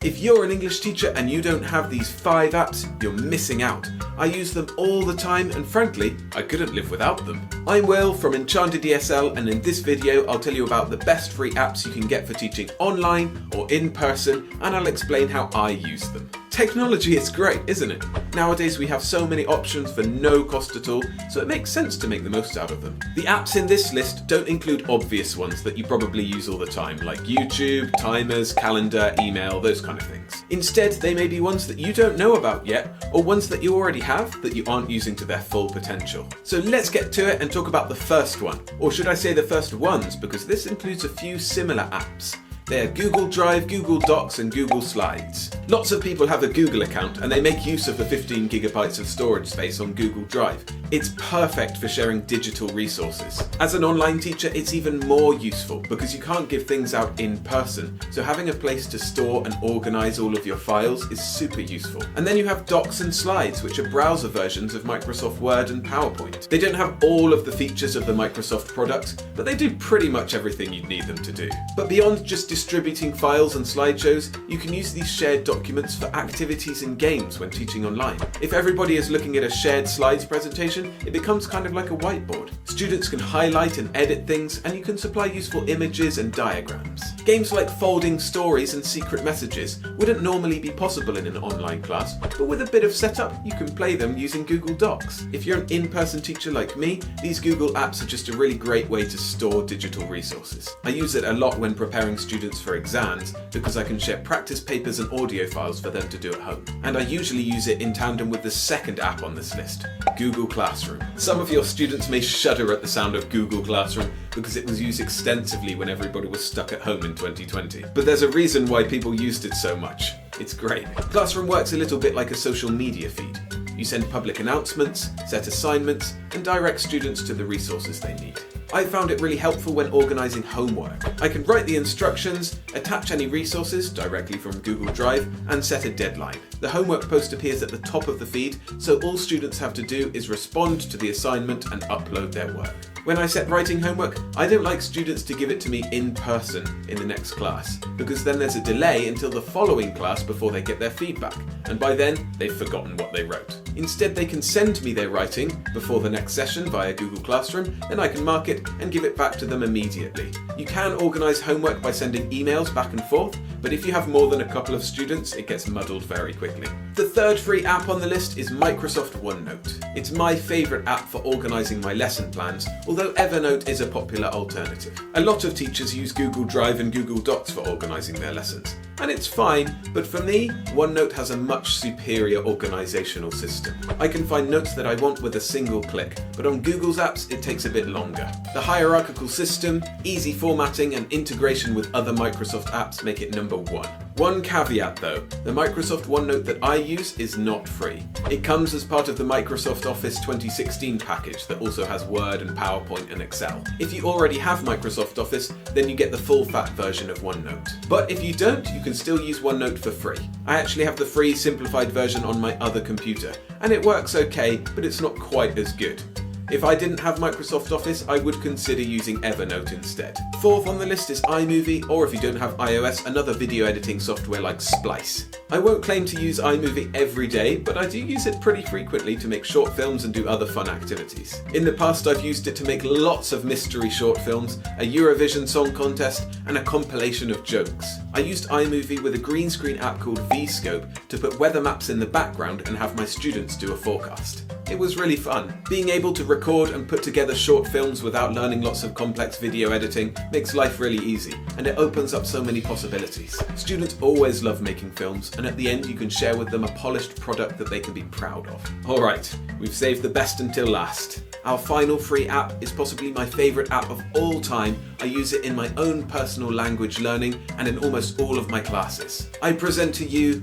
If you're an English teacher and you don't have these 5 apps, you're missing out. I use them all the time and frankly, I couldn't live without them. I'm Will from Enchanted ESL, and in this video I'll tell you about the best free apps you can get for teaching online or in person, and I'll explain how I use them. Technology is great, isn't it? Nowadays we have so many options for no cost at all, so it makes sense to make the most out of them. The apps in this list don't include obvious ones that you probably use all the time, like YouTube, timers, calendar, email, those kind of things. Instead, they may be ones that you don't know about yet, or ones that you already have that you aren't using to their full potential. So let's get to it and talk about the first one, or should I say the first ones, because this includes a few similar apps. They're Google Drive, Google Docs, and Google Slides. Lots of people have a Google account and they make use of the 15 gigabytes of storage space on Google Drive. It's perfect for sharing digital resources. As an online teacher, it's even more useful because you can't give things out in person, so having a place to store and organize all of your files is super useful. And then you have Docs and Slides, which are browser versions of Microsoft Word and PowerPoint. They don't have all of the features of the Microsoft products, but they do pretty much everything you'd need them to do. But beyond just distributing files and slideshows, you can use these shared documents for activities and games when teaching online. If everybody is looking at a shared slides presentation, it becomes kind of like a whiteboard. Students can highlight and edit things, and you can supply useful images and diagrams. Games like folding stories and secret messages wouldn't normally be possible in an online class, but with a bit of setup, you can play them using Google Docs. If you're an in-person teacher like me, these Google apps are just a really great way to store digital resources. I use it a lot when preparing students for exams because I can share practice papers and audio files for them to do at home. And I usually use it in tandem with the second app on this list, Google Classroom. Some of your students may shudder at the sound of Google Classroom because it was used extensively when everybody was stuck at home in 2020. But there's a reason why people used it so much. It's great. Classroom works a little bit like a social media feed. You send public announcements, set assignments, and direct students to the resources they need. I found it really helpful when organising homework. I can write the instructions, attach any resources directly from Google Drive, and set a deadline. The homework post appears at the top of the feed, so all students have to do is respond to the assignment and upload their work. When I set writing homework, I don't like students to give it to me in person in the next class, because then there's a delay until the following class before they get their feedback, and by then they've forgotten what they wrote. Instead, they can send me their writing before the next session via Google Classroom, then I can mark it and give it back to them immediately. You can organise homework by sending emails back and forth, but if you have more than a couple of students, it gets muddled very quickly. The third free app on the list is Microsoft OneNote. It's my favourite app for organising my lesson plans, although Evernote is a popular alternative. A lot of teachers use Google Drive and Google Docs for organising their lessons. And it's fine, but for me, OneNote has a much superior organisational system. I can find notes that I want with a single click, but on Google's apps it takes a bit longer. The hierarchical system, easy formatting, and integration with other Microsoft apps make it number one. One caveat though, the Microsoft OneNote that I use is not free. It comes as part of the Microsoft Office 2016 package that also has Word and PowerPoint and Excel. If you already have Microsoft Office, then you get the full fat version of OneNote. But if you don't, you can still use OneNote for free. I actually have the free simplified version on my other computer, and it works okay, but it's not quite as good. If I didn't have Microsoft Office, I would consider using Evernote instead. Fourth on the list is iMovie, or if you don't have iOS, another video editing software like Splice. I won't claim to use iMovie every day, but I do use it pretty frequently to make short films and do other fun activities. In the past, I've used it to make lots of mystery short films, a Eurovision Song Contest, and a compilation of jokes. I used iMovie with a green screen app called Vscope to put weather maps in the background and have my students do a forecast. It was really fun. Being able to record and put together short films without learning lots of complex video editing makes life really easy, and it opens up so many possibilities. Students always love making films, and at the end you can share with them a polished product that they can be proud of. Alright, we've saved the best until last. Our final free app is possibly my favourite app of all time. I use it in my own personal language learning and in almost all of my classes. I present to you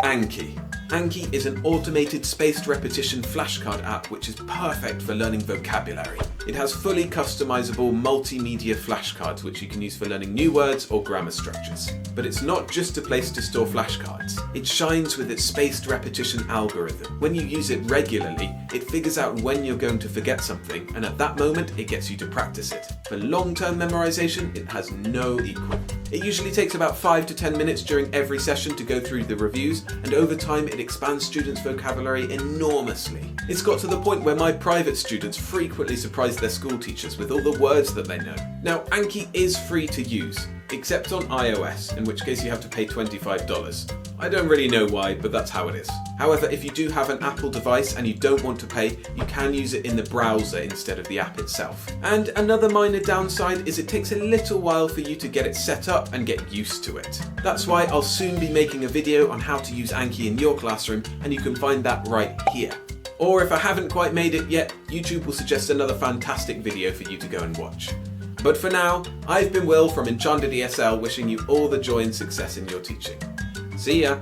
Anki. Anki is an automated spaced repetition flashcard app which is perfect for learning vocabulary. It has fully customizable multimedia flashcards which you can use for learning new words or grammar structures. But it's not just a place to store flashcards. It shines with its spaced repetition algorithm. When you use it regularly, it figures out when you're going to forget something, and at that moment it gets you to practice it. For long-term memorization, it has no equal. It usually takes about 5 to 10 minutes during every session to go through the reviews, and over time it expands students' vocabulary enormously. It's got to the point where my private students frequently surprise their school teachers with all the words that they know. Now, Anki is free to use, except on iOS, in which case you have to pay $25. I don't really know why, but that's how it is. However, if you do have an Apple device and you don't want to pay, you can use it in the browser instead of the app itself. And another minor downside is it takes a little while for you to get it set up and get used to it. That's why I'll soon be making a video on how to use Anki in your classroom, and you can find that right here. Or if I haven't quite made it yet, YouTube will suggest another fantastic video for you to go and watch. But for now, I've been Will from Enchanted ESL, wishing you all the joy and success in your teaching. See ya!